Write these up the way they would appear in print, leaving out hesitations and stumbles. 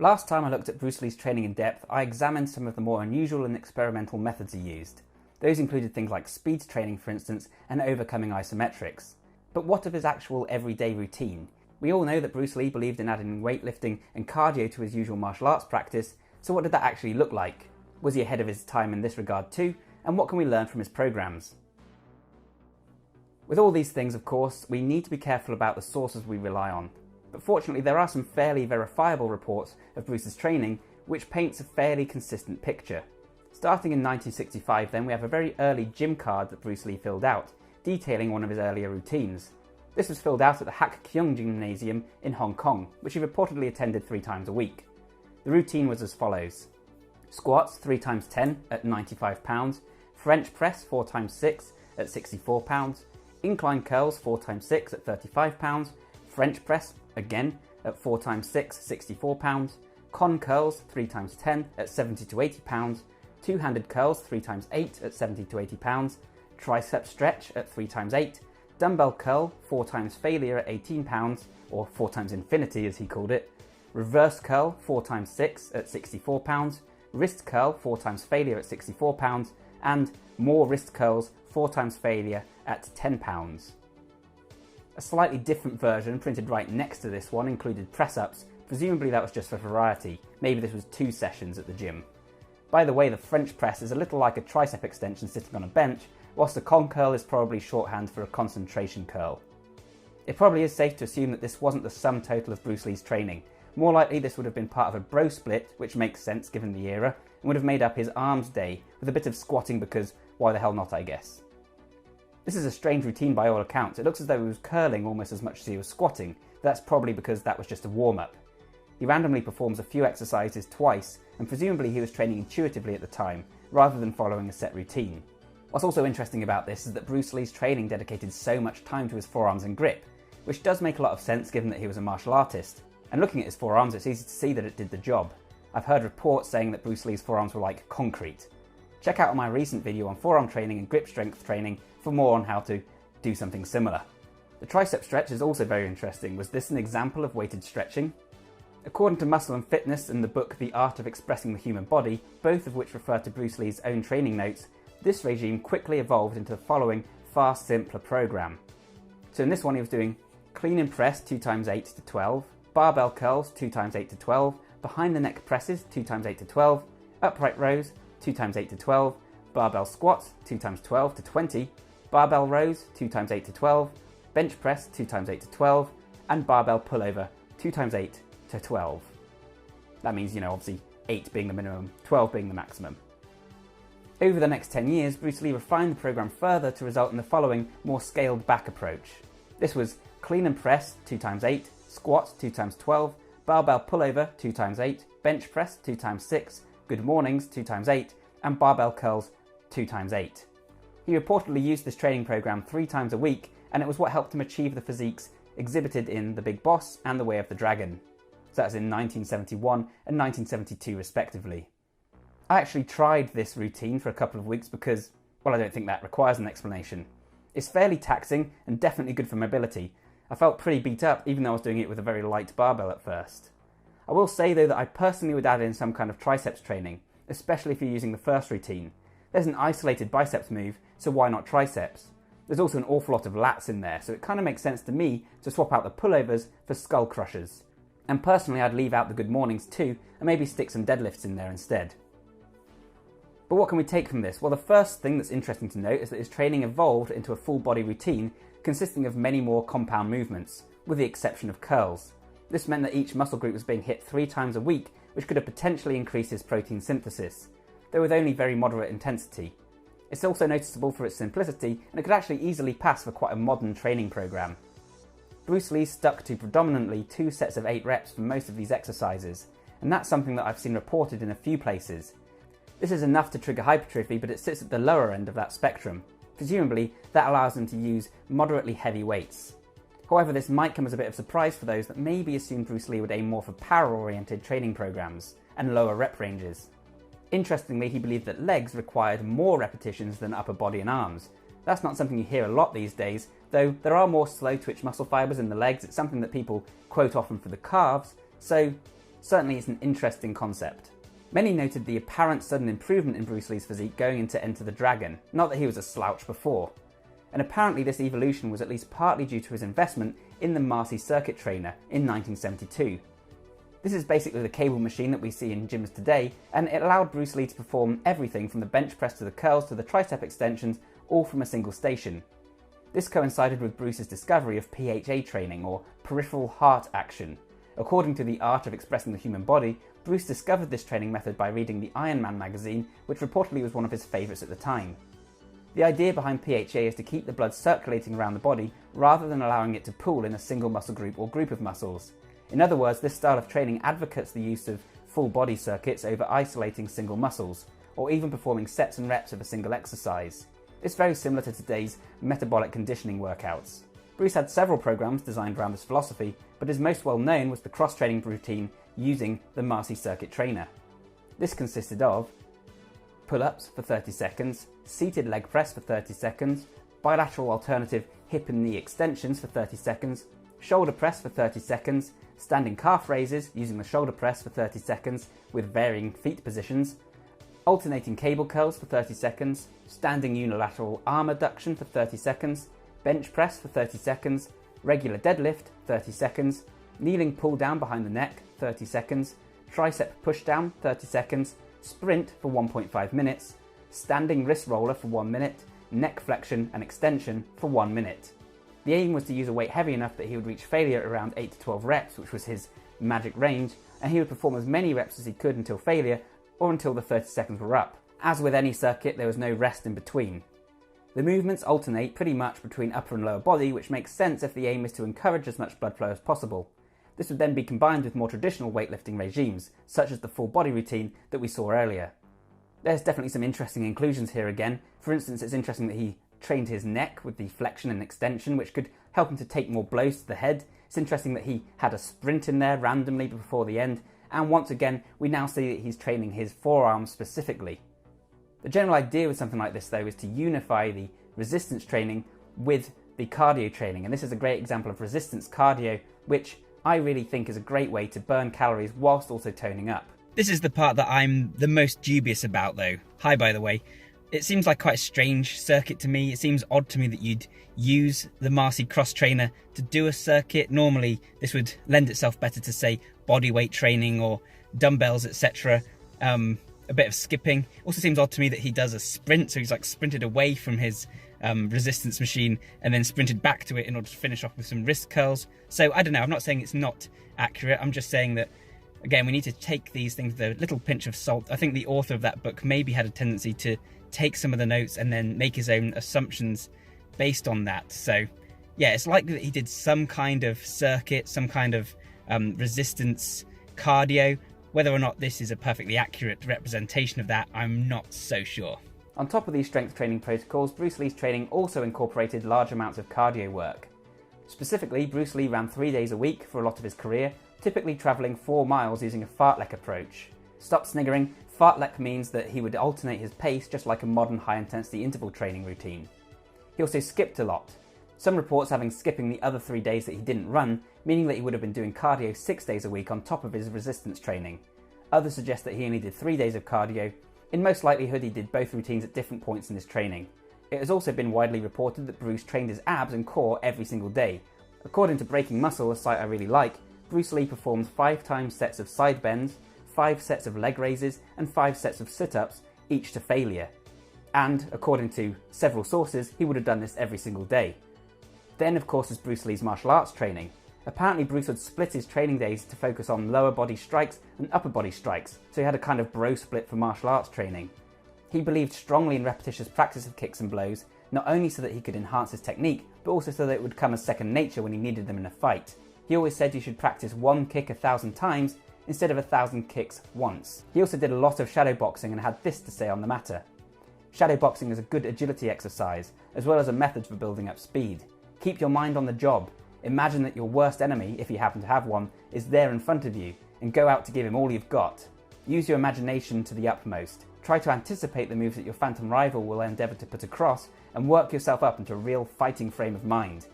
Last time I looked at Bruce Lee's training in depth, I examined some of the more unusual and experimental methods he used. Those included things like speed training, for instance, and overcoming isometrics. But what of his actual everyday routine? We all know that Bruce Lee believed in adding weightlifting and cardio to his usual martial arts practice, so what did that actually look like? Was he ahead of his time in this regard too? And what can we learn from his programs? With all these things, of course, we need to be careful about the sources we rely on. But fortunately, there are some fairly verifiable reports of Bruce's training, which paints a fairly consistent picture. Starting in 1965 then, we have a very early gym card that Bruce Lee filled out, detailing one of his earlier routines. This was filled out at the Hak Kyung Gymnasium in Hong Kong, which he reportedly attended 3 times a week. The routine was as follows: squats 3 times 10 at 95 pounds, French press 4 times 6 at 64 pounds, incline curls 4 times 6 at 35 pounds, French press again at 4 times 6 64 pounds, con curls 3 times 10 at 70 to 80 pounds, two-handed curls 3 times 8 at 70 to 80 pounds, tricep stretch at 3 times 8, dumbbell curl 4 times failure at 18 pounds, or 4 times infinity as he called it, reverse curl 4 times 6 at 64 pounds, wrist curl 4 times failure at 64 pounds, and more wrist curls 4 times failure at 10 pounds. A slightly different version printed right next to this one included press-ups. Presumably that was just for variety. Maybe this was 2 sessions at the gym. By the way, the French press is a little like a tricep extension sitting on a bench, whilst the con curl is probably shorthand for a concentration curl. It probably is safe to assume that this wasn't the sum total of Bruce Lee's training. More likely this would have been part of a bro split, which makes sense given the era, and would have made up his arms day, with a bit of squatting because why the hell not, I guess. This is a strange routine by all accounts. It looks as though he was curling almost as much as he was squatting, but that's probably because that was just a warm-up. He randomly performs a few exercises twice, and presumably he was training intuitively at the time, rather than following a set routine. What's also interesting about this is that Bruce Lee's training dedicated so much time to his forearms and grip, which does make a lot of sense given that he was a martial artist. And looking at his forearms, it's easy to see that it did the job. I've heard reports saying that Bruce Lee's forearms were like concrete. Check out my recent video on forearm training and grip strength training for more on how to do something similar. The tricep stretch is also very interesting. Was this an example of weighted stretching? According to Muscle and Fitness and the book The Art of Expressing the Human Body, both of which refer to Bruce Lee's own training notes, this regime quickly evolved into the following far simpler program. So in this one he was doing clean and press 2 times 8 to 12, barbell curls 2 times 8 to 12, behind the neck presses 2 times 8 to 12, upright rows 2 times 8 to 12, barbell squats 2 times 12 to 20, barbell rows 2 times 8 to 12, bench press 2 times 8 to 12, and barbell pullover 2 times 8 to 12. That means, obviously 8 being the minimum, 12 being the maximum. Over the next 10 years, Bruce Lee refined the program further to result in the following more scaled back approach. This was clean and press 2 times 8, squat 2 times 12, barbell pullover 2 times 8, bench press 2 times 6, good mornings 2 times 8, and barbell curls 2 times 8. He reportedly used this training program 3 times a week, and it was what helped him achieve the physiques exhibited in The Big Boss and The Way of the Dragon. So that's in 1971 and 1972 respectively. I actually tried this routine for a couple of weeks because, well, I don't think that requires an explanation. It's fairly taxing and definitely good for mobility. I felt pretty beat up even though I was doing it with a very light barbell at first. I will say though that I personally would add in some kind of triceps training, especially if you're using the first routine. There's an isolated biceps move, so why not triceps? There's also an awful lot of lats in there, so it kind of makes sense to me to swap out the pullovers for skull crushers. And personally I'd leave out the good mornings too, and maybe stick some deadlifts in there instead. But what can we take from this? Well, the first thing that's interesting to note is that his training evolved into a full body routine consisting of many more compound movements, with the exception of curls. This meant that each muscle group was being hit 3 times a week, which could have potentially increased his protein synthesis, though with only very moderate intensity. It's also noticeable for its simplicity, and it could actually easily pass for quite a modern training program. Bruce Lee stuck to predominantly 2 sets of 8 reps for most of these exercises, and that's something that I've seen reported in a few places. This is enough to trigger hypertrophy, but it sits at the lower end of that spectrum. Presumably, that allows them to use moderately heavy weights. However, this might come as a bit of a surprise for those that maybe assumed Bruce Lee would aim more for power-oriented training programs and lower rep ranges. Interestingly, he believed that legs required more repetitions than upper body and arms. That's not something you hear a lot these days, though there are more slow twitch muscle fibers in the legs. It's something that people quote often for the calves, so certainly it's an interesting concept. Many noted the apparent sudden improvement in Bruce Lee's physique going into Enter the Dragon, not that he was a slouch before. And apparently this evolution was at least partly due to his investment in the Marcy circuit trainer in 1972. This is basically the cable machine that we see in gyms today, and it allowed Bruce Lee to perform everything from the bench press to the curls to the tricep extensions, all from a single station. This coincided with Bruce's discovery of PHA training, or peripheral heart action. According to The Art of Expressing the Human Body, Bruce discovered this training method by reading the Iron Man magazine, which reportedly was one of his favourites at the time. The idea behind PHA is to keep the blood circulating around the body rather than allowing it to pool in a single muscle group or group of muscles. In other words, this style of training advocates the use of full body circuits over isolating single muscles, or even performing sets and reps of a single exercise. It's very similar to today's metabolic conditioning workouts. Bruce had several programs designed around this philosophy, but his most well known was the cross-training routine using the Marcy circuit trainer. This consisted of pull-ups for 30 seconds, seated leg press for 30 seconds, bilateral alternative hip and knee extensions for 30 seconds, shoulder press for 30 seconds, standing calf raises using the shoulder press for 30 seconds with varying feet positions, alternating cable curls for 30 seconds, standing unilateral arm adduction for 30 seconds, bench press for 30 seconds, regular deadlift 30 seconds, kneeling pull down behind the neck 30 seconds, tricep push down 30 seconds, sprint for 1.5 minutes, standing wrist roller for 1 minute, neck flexion and extension for 1 minute. The aim was to use a weight heavy enough that he would reach failure at around 8 to 12 reps, which was his magic range, and he would perform as many reps as he could until failure or until the 30 seconds were up. As with any circuit, there was no rest in between. The movements alternate pretty much between upper and lower body, which makes sense if the aim is to encourage as much blood flow as possible. This would then be combined with more traditional weightlifting regimes, such as the full body routine that we saw earlier. There's definitely some interesting inclusions here again. For instance, it's interesting that he trained his neck with the flexion and extension, which could help him to take more blows to the head. It's interesting that he had a sprint in there randomly before the end, and once again we now see that he's training his forearms specifically. The general idea with something like this though is to unify the resistance training with the cardio training, and this is a great example of resistance cardio, which I really think is a great way to burn calories whilst also toning up. This is the part that I'm the most dubious about though. Hi, by the way. It seems like quite a strange circuit to me. It seems odd to me that you'd use the Marcy cross trainer to do a circuit. Normally this would lend itself better to, say, bodyweight training or dumbbells, etc. A bit of skipping. Also seems odd to me that he does a sprint, so he's like sprinted away from his resistance machine and then sprinted back to it in order to finish off with some wrist curls. So I don't know, I'm not saying it's not accurate, I'm just saying that, again, we need to take these things with a little pinch of salt. I think the author of that book maybe had a tendency to take some of the notes and then make his own assumptions based on that. So yeah, it's likely that he did some kind of circuit, some kind of resistance cardio. Whether or not this is a perfectly accurate representation of that, I'm not so sure. On top of these strength training protocols, Bruce Lee's training also incorporated large amounts of cardio work. Specifically, Bruce Lee ran 3 days a week for a lot of his career, typically travelling 4 miles using a fartlek approach. Stop sniggering, fartlek means that he would alternate his pace just like a modern high-intensity interval training routine. He also skipped a lot, some reports having skipping the other 3 days that he didn't run, meaning that he would have been doing cardio 6 days a week on top of his resistance training. Others suggest that he only did 3 days of cardio. In most likelihood, he did both routines at different points in his training. It has also been widely reported that Bruce trained his abs and core every single day. According to Breaking Muscle, a site I really like, Bruce Lee performed 5 times sets of side bends, 5 sets of leg raises, and 5 sets of sit-ups, each to failure. And, according to several sources, he would have done this every single day. Then, of course, is Bruce Lee's martial arts training. Apparently Bruce would split his training days to focus on lower body strikes and upper body strikes, so he had a kind of bro split for martial arts training. He believed strongly in repetitious practice of kicks and blows, not only so that he could enhance his technique, but also so that it would come as second nature when he needed them in a fight. He always said you should practice 1 kick 1,000 times instead of 1,000 kicks once. He also did a lot of shadow boxing and had this to say on the matter. Shadow boxing is a good agility exercise, as well as a method for building up speed. Keep your mind on the job. Imagine that your worst enemy, if you happen to have one, is there in front of you, and go out to give him all you've got. Use your imagination to the utmost. Try to anticipate the moves that your phantom rival will endeavour to put across, and work yourself up into a real fighting frame of mind.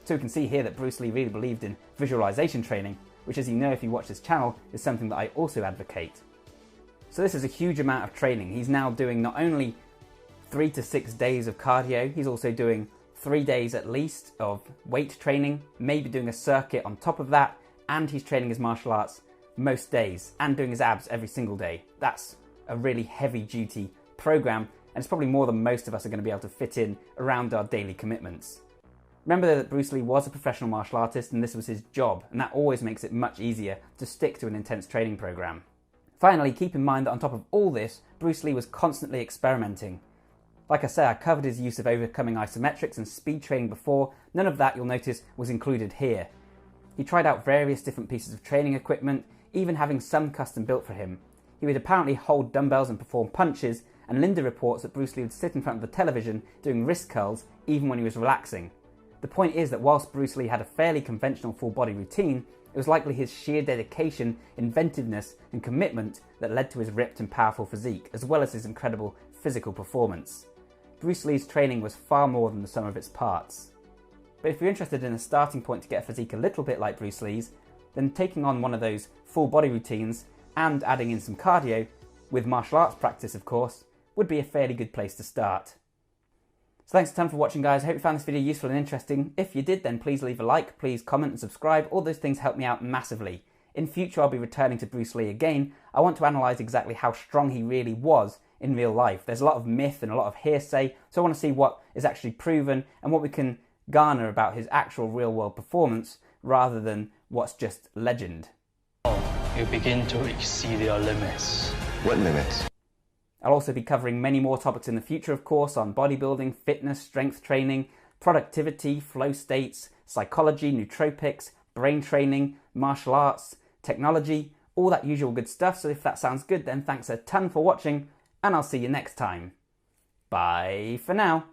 So we can see here that Bruce Lee really believed in visualization training, which, as you know if you watch this channel, is something that I also advocate. So this is a huge amount of training. He's now doing not only 3 to 6 days of cardio, he's also doing 3 days at least of weight training, maybe doing a circuit on top of that, and he's training his martial arts most days and doing his abs every single day. That's a really heavy duty program, and it's probably more than most of us are going to be able to fit in around our daily commitments. Remember that Bruce Lee was a professional martial artist and this was his job, and that always makes it much easier to stick to an intense training program. Finally, keep in mind that on top of all this, Bruce Lee was constantly experimenting. Like I say, I covered his use of overcoming isometrics and speed training before. None of that, you'll notice, was included here. He tried out various different pieces of training equipment, even having some custom built for him. He would apparently hold dumbbells and perform punches, and Linda reports that Bruce Lee would sit in front of the television doing wrist curls even when he was relaxing. The point is that whilst Bruce Lee had a fairly conventional full body routine, it was likely his sheer dedication, inventiveness and commitment that led to his ripped and powerful physique, as well as his incredible physical performance. Bruce Lee's training was far more than the sum of its parts. But if you're interested in a starting point to get a physique a little bit like Bruce Lee's, then taking on one of those full body routines and adding in some cardio, with martial arts practice of course, would be a fairly good place to start. So thanks a ton for watching, guys. I hope you found this video useful and interesting. If you did, then please leave a like, please comment and subscribe. All those things help me out massively. In future, I'll be returning to Bruce Lee again. I want to analyse exactly how strong he really was in real life. There's a lot of myth and a lot of hearsay, so I want to see what is actually proven and what we can garner about his actual real-world performance rather than what's just legend. You begin to exceed your limits. What limits? I'll also be covering many more topics in the future, of course, on bodybuilding, fitness, strength training, productivity, flow states, psychology, nootropics, brain training, martial arts, technology, all that usual good stuff. So if that sounds good, then thanks a ton for watching, and I'll see you next time. Bye for now.